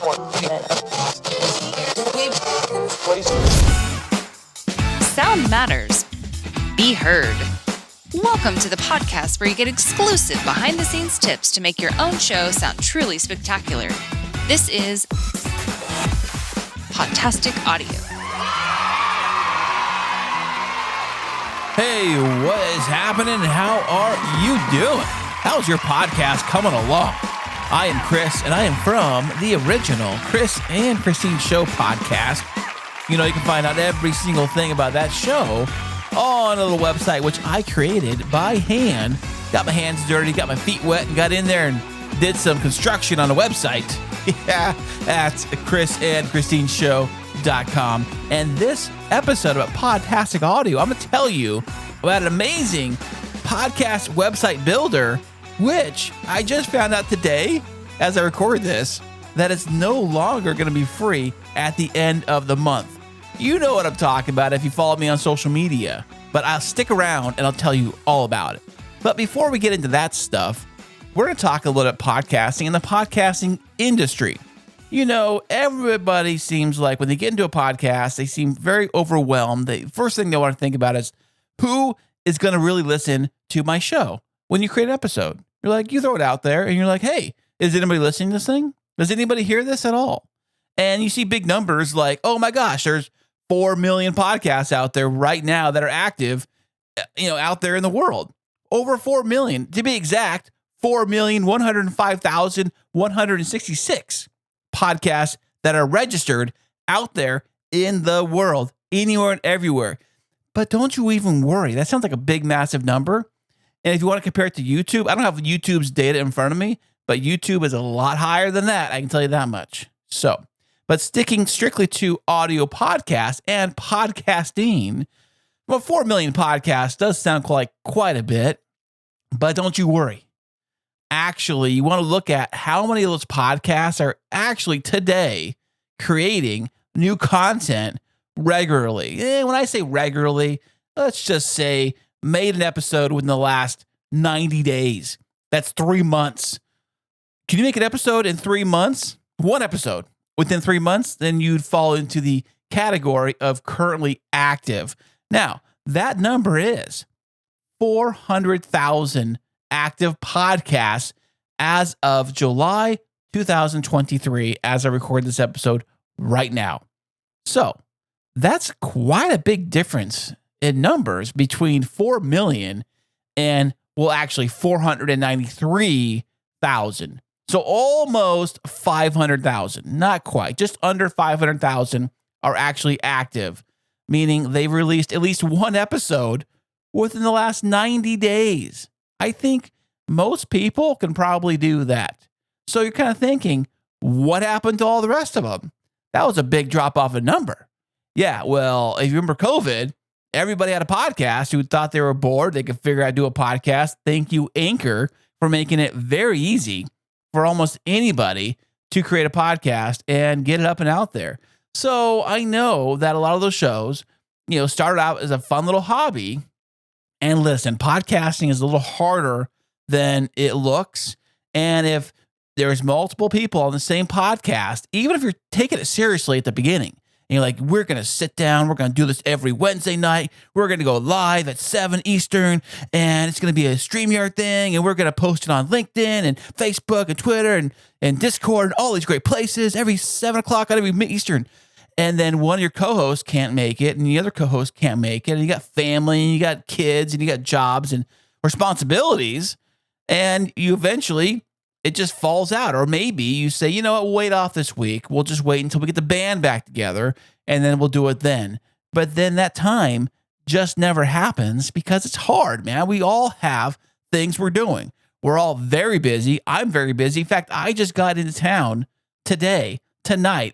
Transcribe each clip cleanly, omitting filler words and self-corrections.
Sound matters. Be heard. Welcome to the podcast where you get exclusive behind-the-scenes tips to make your own show sound truly spectacular. This is Podtastic Audio. Hey, what is happening? How are you doing? How's your podcast coming along? I am Chris, and I am from the original Chris and Christine Show podcast. You know, you can find out every single thing about that show on a little website, which I created by hand. Got my hands dirty, got my feet wet, and got in there and did some construction on the website. Yeah, that's chrisandchristineshow.com. And this episode about Podtastic Audio, I'm going to tell you about an amazing podcast website builder, which I just found out today as I record this, that it's no longer going to be free at the end of the month. You know what I'm talking about if you follow me on social media, but I'll stick around and I'll tell you all about it. But before we get into that stuff, we're going to talk a little bit podcasting and the podcasting industry. You know, everybody seems like when they get into a podcast, they seem very overwhelmed. The first thing they want to think about is who is going to really listen to my show. When you create an episode, you're like, you throw it out there and you're like, hey, is anybody listening to this thing? Does anybody hear this at all? And you see big numbers like, oh my gosh, there's 4 million podcasts out there right now that are active, out there in the world. Over 4 million, to be exact, 4,105,166 podcasts that are registered out there in the world, anywhere and everywhere. But don't you even worry. That sounds like a big, massive number. And if you want to compare it to YouTube, I don't have YouTube's data in front of me, but YouTube is a lot higher than that. I can tell you that much. But sticking strictly to audio podcasts and podcasting, well, 4 million podcasts does sound like quite a bit, but don't you worry. Actually, you want to look at how many of those podcasts are actually today creating new content regularly. When I say regularly, let's just say made an episode within the last 90 days. That's 3 months. Can you make an episode in 3 months? One episode within 3 months, then you'd fall into the category of currently active. Now, that number is 400,000 active podcasts as of July 2023, as I record this episode right now. So that's quite a big difference in numbers between 4 million and, well, actually 493,000. So almost 500,000, not quite, just under 500,000 are actually active, meaning they've released at least one episode within the last 90 days. I think most people can probably do that. So you're kind of thinking, what happened to all the rest of them? That was a big drop off in number. Yeah, well, if you remember COVID, everybody had a podcast who thought they were bored. They could figure out how to do a podcast. Thank you, Anchor, for making it very easy for almost anybody to create a podcast and get it up and out there. So I know that a lot of those shows, started out as a fun little hobby. And listen, podcasting is a little harder than it looks. And if there's multiple people on the same podcast, even if you're taking it seriously at the beginning, and you're like, we're going to sit down, we're going to do this every Wednesday night, we're going to go live at 7 Eastern, and it's going to be a StreamYard thing, and we're going to post it on LinkedIn and Facebook and Twitter and Discord and all these great places every 7 o'clock on every Eastern. And then one of your co-hosts can't make it, and the other co-host can't make it, and you got family, and you got kids, and you got jobs and responsibilities, and you eventually, it just falls out. Or maybe you say, you know what, we'll wait off this week. We'll just wait until we get the band back together, and then we'll do it then. But then that time just never happens because it's hard, man. We all have things we're doing. We're all very busy. I'm very busy. In fact, I just got into town tonight.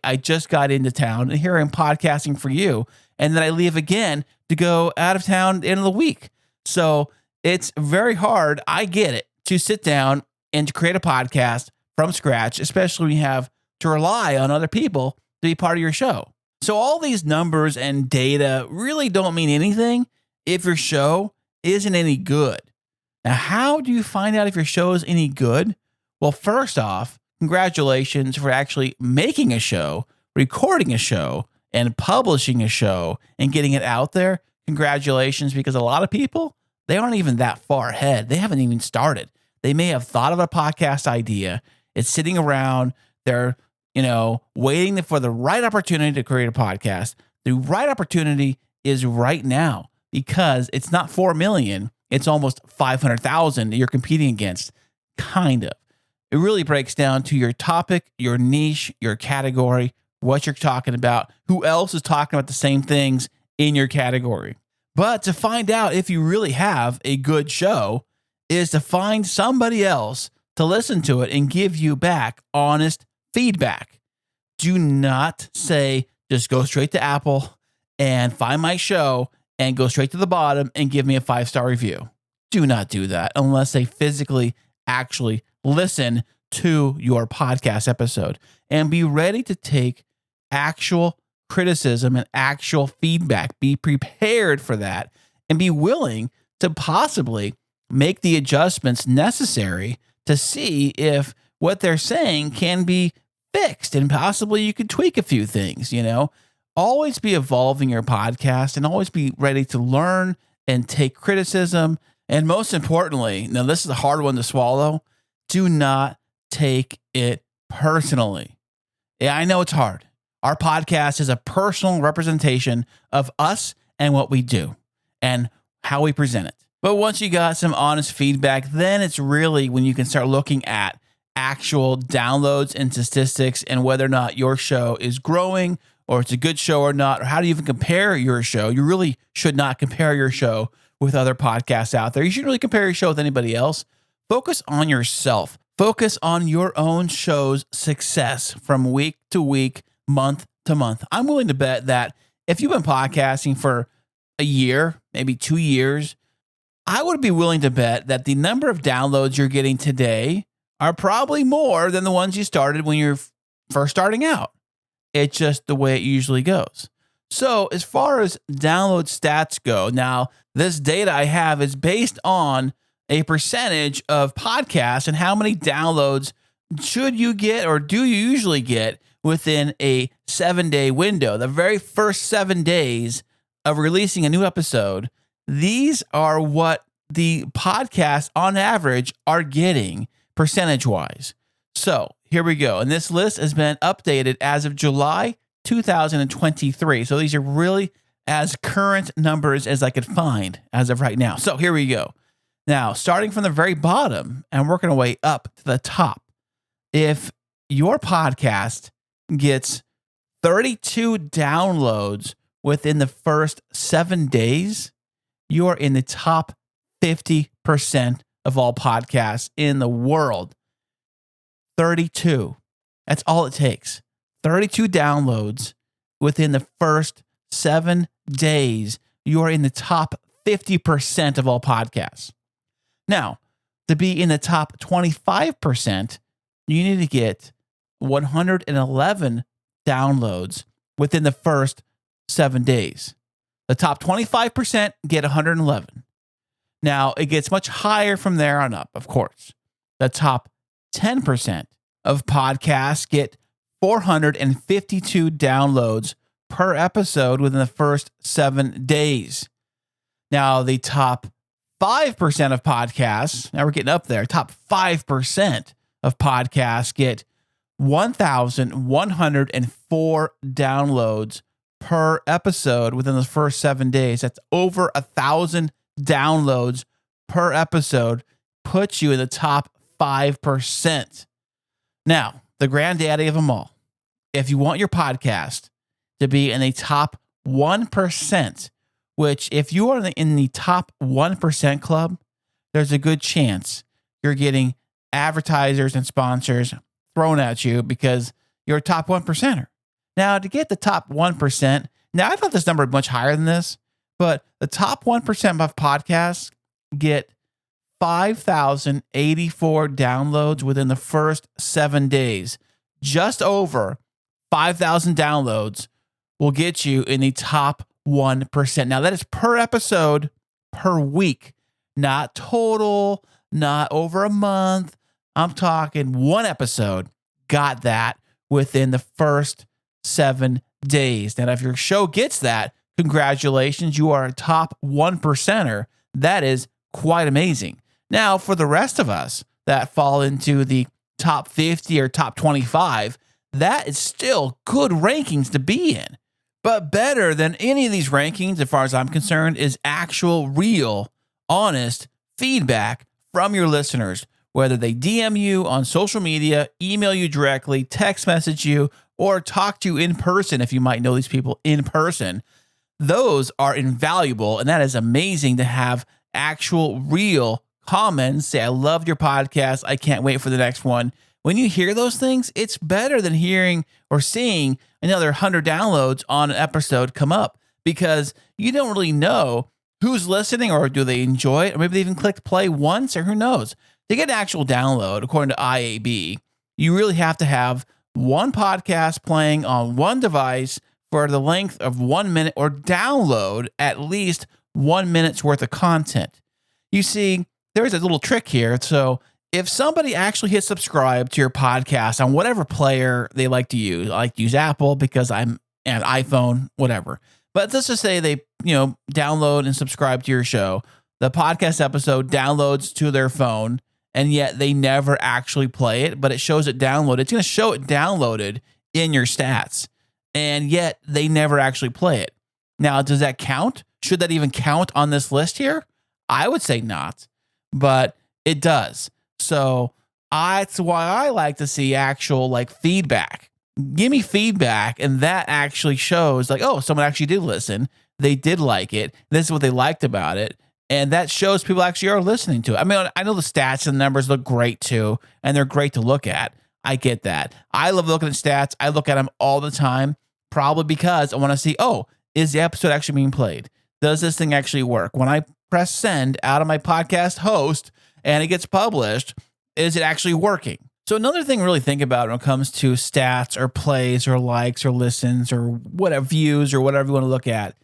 I just got into town, and here I'm podcasting for you. And then I leave again to go out of town at the end of the week. So it's very hard. I get it, to sit down and to create a podcast from scratch, especially when you have to rely on other people to be part of your show. So all these numbers and data really don't mean anything if your show isn't any good. Now, how do you find out if your show is any good? Well, first off, congratulations for actually making a show, recording a show, and publishing a show and getting it out there. Congratulations, because a lot of people, they aren't even that far ahead. They haven't even started. They may have thought of a podcast idea. It's sitting around. They're, waiting for the right opportunity to create a podcast. The right opportunity is right now, because it's not 4 million. It's almost 500,000 that you're competing against. Kind of. It really breaks down to your topic, your niche, your category, what you're talking about, who else is talking about the same things in your category. But to find out if you really have a good show is to find somebody else to listen to it and give you back honest feedback. Do not say, just go straight to Apple and find my show and go straight to the bottom and give me a 5-star review. Do not do that unless they physically actually listen to your podcast episode, and be ready to take actual criticism and actual feedback. Be prepared for that and be willing to possibly make the adjustments necessary to see if what they're saying can be fixed, and possibly you could tweak a few things. Always be evolving your podcast and always be ready to learn and take criticism. And most importantly, now this is a hard one to swallow, do not take it personally. Yeah, I know it's hard. Our podcast is a personal representation of us and what we do and how we present it. But once you got some honest feedback, then it's really when you can start looking at actual downloads and statistics and whether or not your show is growing or it's a good show or not, or how do you even compare your show. You really should not compare your show with other podcasts out there. You shouldn't really compare your show with anybody else. Focus on yourself. Focus on your own show's success from week to week, month to month. I'm willing to bet that if you've been podcasting for a year, maybe 2 years, I would be willing to bet that the number of downloads you're getting today are probably more than the ones you started when you're first starting out. It's just the way it usually goes. So as far as download stats go, now this data I have is based on a percentage of podcasts and how many downloads should you get or do you usually get within a 7-day window. The very first 7 days of releasing a new episode, these are what the podcasts on average are getting percentage-wise. So here we go. And this list has been updated as of July 2023. So these are really as current numbers as I could find as of right now. So here we go. Now, starting from the very bottom and working our way up to the top. If your podcast gets 32 downloads within the first 7 days, you are in the top 50% of all podcasts in the world. 32. That's all it takes. 32 downloads within the first 7 days. You are in the top 50% of all podcasts. Now, to be in the top 25%, you need to get 111 downloads within the first 7 days. The top 25% get 111. Now, it gets much higher from there on up, of course. The top 10% of podcasts get 452 downloads per episode within the first 7 days. Now, the top 5% of podcasts, now we're getting up there, top 5% of podcasts get 1,104 downloads per episode within the first 7 days. That's over 1,000 downloads per episode, puts you in the top 5%. Now, the granddaddy of them all, if you want your podcast to be in the top 1%, which if you are in the top 1% club, there's a good chance you're getting advertisers and sponsors thrown at you because you're a top 1%er. Now, to get the top 1%, now I thought this number was much higher than this, but the top 1% of podcasts get 5,084 downloads within the first 7 days. Just over 5,000 downloads will get you in the top 1%. Now, that is per episode per week, not total, not over a month. I'm talking one episode got that within the first 7 days. Now, if your show gets that, congratulations, you are a top 1%er. That is quite amazing. Now, for the rest of us that fall into the top 50 or top 25, that is still good rankings to be in. But better than any of these rankings, as far as I'm concerned, is actual, real, honest feedback from your listeners, whether they DM you on social media, email you directly, text message you, or talk to you in person if you might know these people in person. Those are invaluable, and that is amazing to have actual, real comments. Say, I loved your podcast. I can't wait for the next one. When you hear those things, it's better than hearing or seeing another 100 downloads on an episode come up, because you don't really know who's listening, or do they enjoy it, or maybe they even clicked play once, or who knows. To get an actual download, according to IAB, you really have to have one podcast playing on one device for the length of 1 minute, or download at least 1 minute's worth of content. You see, there's a little trick here. So if somebody actually hits subscribe to your podcast on whatever player they like to use, I like to use Apple because I'm an iPhone, whatever. But let's just say they, download and subscribe to your show. The podcast episode downloads to their phone, and yet they never actually play it, but it shows it downloaded. It's going to show it downloaded in your stats, and yet they never actually play it. Now, does that count? Should that even count on this list here? I would say not, but it does. So that's why I like to see actual feedback. Give me feedback, and that actually shows oh, someone actually did listen. They did like it. This is what they liked about it. And that shows people actually are listening to it. I mean, I know the stats and the numbers look great too, and they're great to look at. I get that. I love looking at stats. I look at them all the time, probably because I want to see, is the episode actually being played? Does this thing actually work? When I press send out of my podcast host and it gets published, is it actually working? So another thing to really think about when it comes to stats or plays or likes or listens or whatever, views or whatever you want to look at,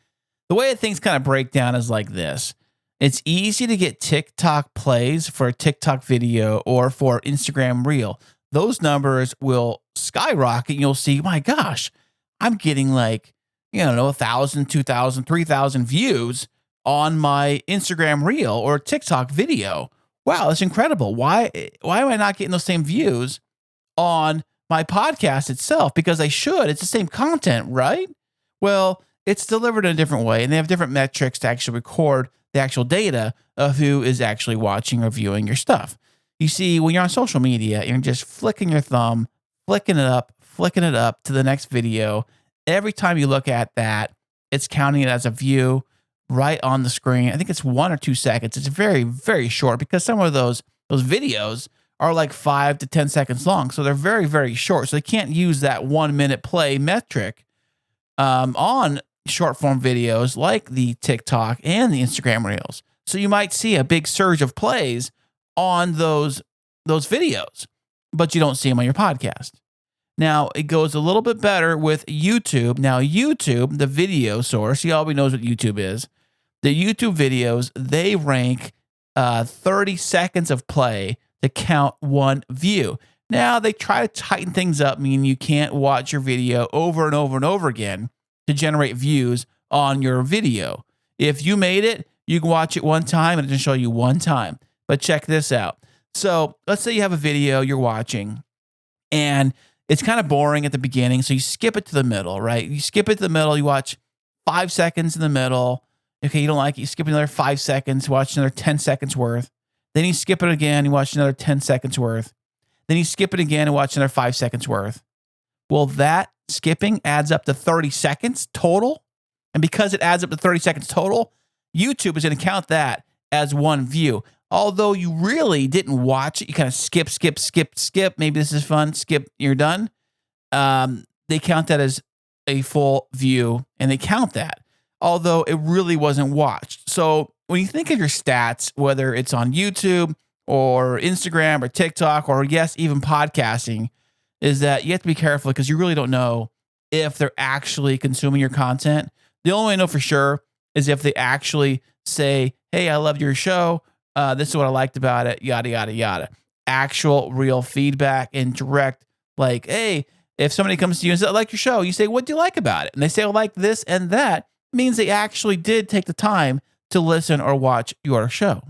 the way things kind of break down is like this. It's easy to get TikTok plays for a TikTok video or for Instagram Reel. Those numbers will skyrocket. And you'll see, my gosh, I'm getting 1,000, 2,000, 3,000 views on my Instagram Reel or TikTok video. Wow, that's incredible. Why am I not getting those same views on my podcast itself? Because I should. It's the same content, right? Well, it's delivered in a different way, and they have different metrics to actually record the actual data of who is actually watching or viewing your stuff. You see, when you're on social media, you're just flicking your thumb, flicking it up to the next video. Every time you look at that, it's counting it as a view right on the screen. I think it's 1 or 2 seconds. It's very, very short, because some of those videos are 5 to 10 seconds long. So they're very, very short. So they can't use that 1 minute play metric on short form videos like the TikTok and the Instagram Reels. So you might see a big surge of plays on those videos, but you don't see them on your podcast. Now, it goes a little bit better with YouTube. Now, YouTube, the video source, everybody knows what YouTube is. The YouTube videos, they rank 30 seconds of play to count one view. Now, they try to tighten things up, meaning you can't watch your video over and over and over again to generate views on your video. If you made it, you can watch it one time and it can show you one time. But check this out. So let's say you have a video you're watching and it's kind of boring at the beginning. So you skip it to the middle, right? You skip it to the middle. You watch 5 seconds in the middle. Okay, you don't like it. You skip another 5 seconds, watch another 10 seconds worth. Then you skip it again. You watch another 10 seconds worth. Then you skip it again and watch another 5 seconds worth. Well, that skipping adds up to 30 seconds total. And because it adds up to 30 seconds total, YouTube is going to count that as one view. Although you really didn't watch it, you kind of skip. Maybe this is fun. Skip, you're done. They count that as a full view, and they count that, although it really wasn't watched. So when you think of your stats, whether it's on YouTube or Instagram or TikTok or, yes, even podcasting, is that you have to be careful because you really don't know if they're actually consuming your content. The only way I know for sure is if they actually say, hey, I loved your show. This is what I liked about it, yada, yada, yada. Actual real feedback and direct Like, hey, if somebody comes to you and says, I like your show, you say, what do you like about it? And they say, I like this and that. It means they actually did take the time to listen or watch your show.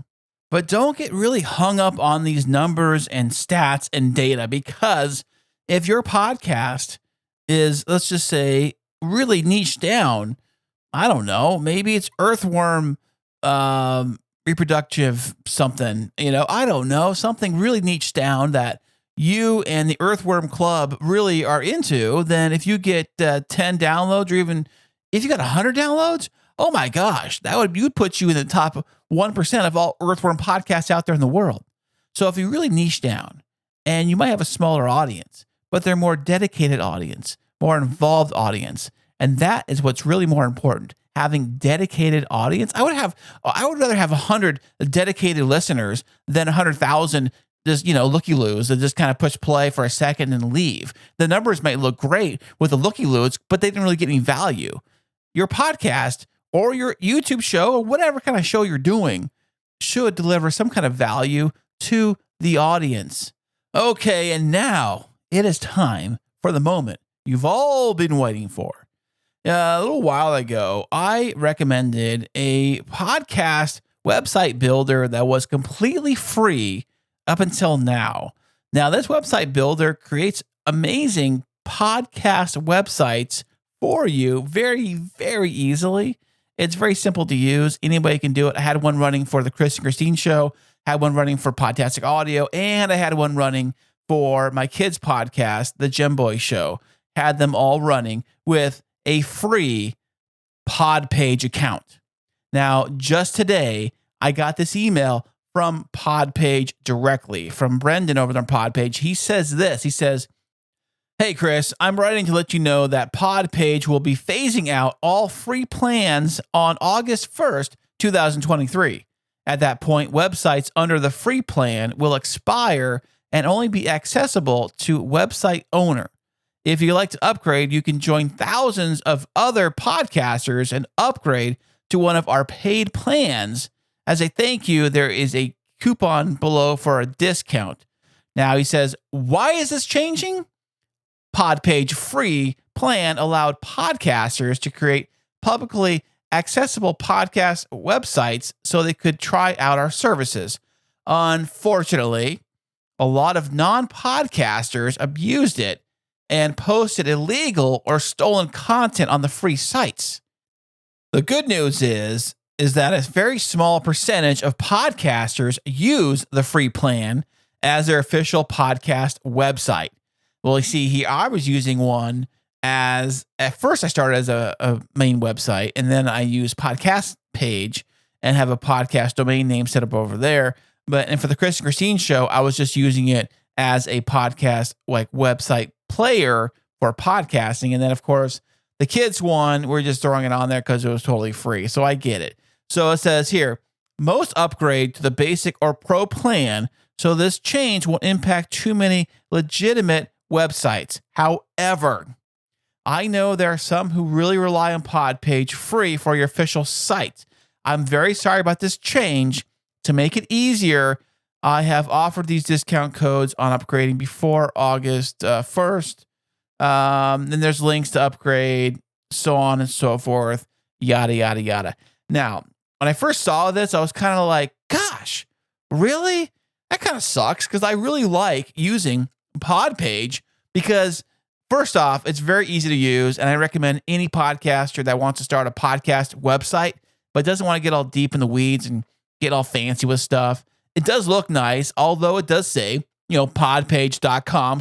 But don't get really hung up on these numbers and stats and data, because if your podcast is, let's just say, really niche down, I don't know, maybe it's earthworm reproductive something, I don't know, something really niche down that you and the Earthworm Club really are into, then if you get 10 downloads, or even if you got 100 downloads, oh my gosh, you'd put you in the top 1% of all Earthworm podcasts out there in the world. So if you really niche down, and you might have a smaller audience, but they're more dedicated audience, more involved audience, and that is what's really more important. Having dedicated audience. I would rather have 100 dedicated listeners than 100,000 just, looky-loos that just kind of push play for a second and leave. The numbers might look great with the looky-loos, but they didn't really get any value. Your podcast or your YouTube show or whatever kind of show you're doing should deliver some kind of value to the audience. Okay, and now it is time for the moment you've all been waiting for. A little while ago, I recommended a podcast website builder that was completely free up until now. Now, this website builder creates amazing podcast websites for you very, very easily. It's very simple to use. Anybody can do it. I had one running for the Chris and Christine show, had one running for Podtastic Audio, and I had one running for my kids' podcast, the Gem Boy Show. Had them all running with a free PodPage account. Now, just today, I got this email from PodPage directly, from Brendan over on PodPage. He says this. He says, hey, Chris, I'm writing to let you know that PodPage will be phasing out all free plans on August 1st, 2023. At that point, websites under the free plan will expire and only be accessible to website owner. If you'd like to upgrade, you can join thousands of other podcasters and upgrade to one of our paid plans. As a thank you, there is a coupon below for a discount. Now, he says, why is this changing? PodPage free plan allowed podcasters to create publicly accessible podcast websites so they could try out our services. Unfortunately, a lot of non-podcasters abused it and posted illegal or stolen content on the free sites. The good news is that a very small percentage of podcasters use the free plan as their official podcast website. Well, you see here, I was using one at first I started as a main website, and then I used Podcast Page and have a podcast domain name set up over there. And for the Chris and Christine show, I was just using it as a podcast website player for podcasting. And then, of course, the kids one, we're just throwing it on there because it was totally free. So I get it. So it says here, most upgrade to the basic or pro plan. So this change won't impact too many legitimate websites. However, I know there are some who really rely on PodPage free for your official site. I'm very sorry about this change. To make it easier, I have offered these discount codes on upgrading before August 1st. Then there's links to upgrade, so on and so forth, yada, yada, yada. Now, when I first saw this, I was kind of like, gosh, really? That kind of sucks, because I really like using PodPage because, first off, it's very easy to use, and I recommend any podcaster that wants to start a podcast website but doesn't want to get all deep in the weeds and get all fancy with stuff. It does look nice, although it does say, podpage.com/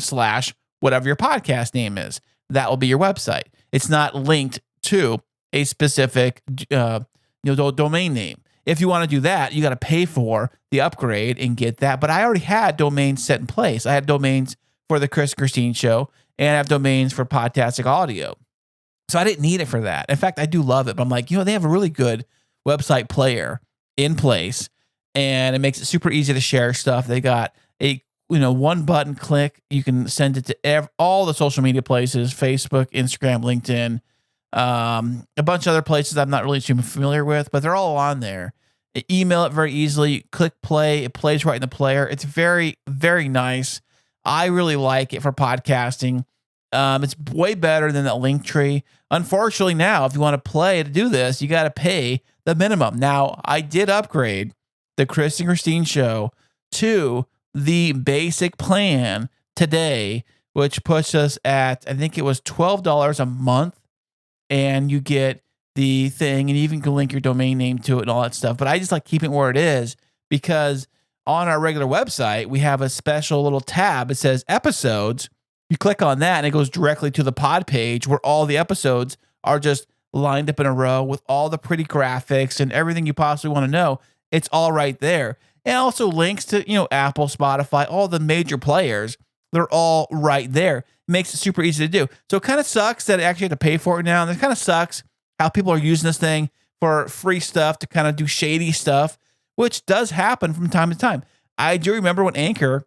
whatever your podcast name is. That will be your website. It's not linked to a specific domain name. If you want to do that, you got to pay for the upgrade and get that. But I already had domains set in place. I had domains for the Chris Christine show, and I have domains for Podtastic Audio. So I didn't need it for that. In fact, I do love it. But I'm like, they have a really good website player in place, and it makes it super easy to share stuff. They got a one button click. You can send it to all the social media places: Facebook, Instagram, LinkedIn, a bunch of other places I'm not really too familiar with, but they're all on there. Email it very easily. Click play. It plays right in the player. It's very, very nice. I really like it for podcasting. It's way better than that link tree. Unfortunately, now, if you want to play to do this, you got to pay the minimum. Now, I did upgrade the Chris and Christine show to the basic plan today, which puts us at, I think it was $12 a month, and you get the thing, and you even can link your domain name to it and all that stuff. But I just like keeping it where it is because on our regular website, we have a special little tab. It says episodes. You click on that, and it goes directly to the pod page where all the episodes are just lined up in a row with all the pretty graphics and everything you possibly want to know. It's all right there. And also links to, Apple, Spotify, all the major players. They're all right there. It makes it super easy to do. So it kind of sucks that I actually have to pay for it now. And it kind of sucks how people are using this thing for free stuff to kind of do shady stuff, which does happen from time to time. I do remember when Anchor,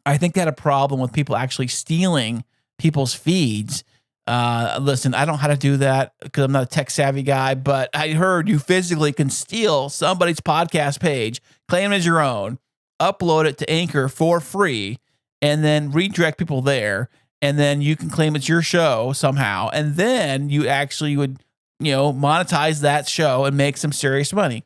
I think they had a problem with people actually stealing people's feeds. Listen, I don't know how to do that because I'm not a tech savvy guy, but I heard you physically can steal somebody's podcast page, claim it as your own, upload it to Anchor for free, and then redirect people there. And then you can claim it's your show somehow. And then you actually would, monetize that show and make some serious money.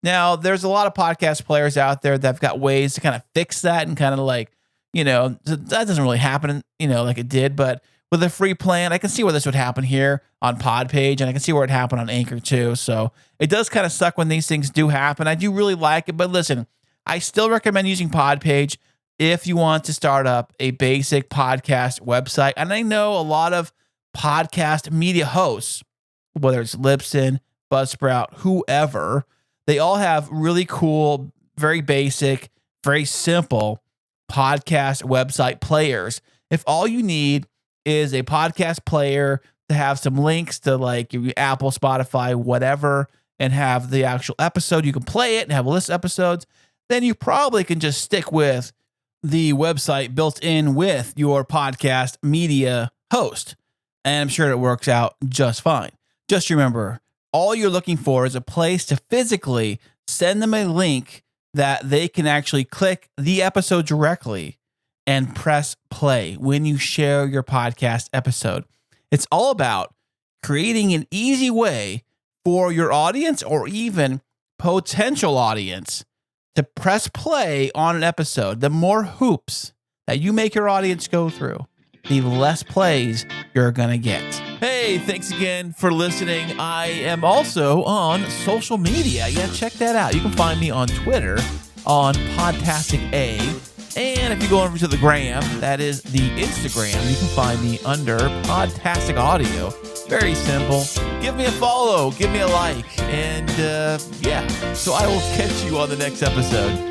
Now, there's a lot of podcast players out there that have got ways to kind of fix that and kind of like, that doesn't really happen, like it did. But with a free plan, I can see where this would happen here on PodPage, and I can see where it happened on Anchor too. So it does kind of suck when these things do happen. I do really like it, but listen, I still recommend using PodPage if you want to start up a basic podcast website. And I know a lot of podcast media hosts, whether it's Libsyn, Buzzsprout, whoever, they all have really cool, very basic, very simple podcast website players. If all you need is a podcast player to have some links to like your Apple, Spotify, whatever, and have the actual episode, you can play it and have a list of episodes, then you probably can just stick with the website built in with your podcast media host. And I'm sure it works out just fine. Just remember, all you're looking for is a place to physically send them a link that they can actually click the episode directly and press play when you share your podcast episode. It's all about creating an easy way for your audience or even potential audience to press play on an episode. The more hoops that you make your audience go through, the less plays you're going to get. Hey, thanks again for listening. I am also on social media. Yeah, check that out. You can find me on Twitter on Podtastic A. And if you go over to the gram, that is the Instagram, you can find me under Podtastic Audio. Very simple. Give me a follow, give me a like, and so I will catch you on the next episode.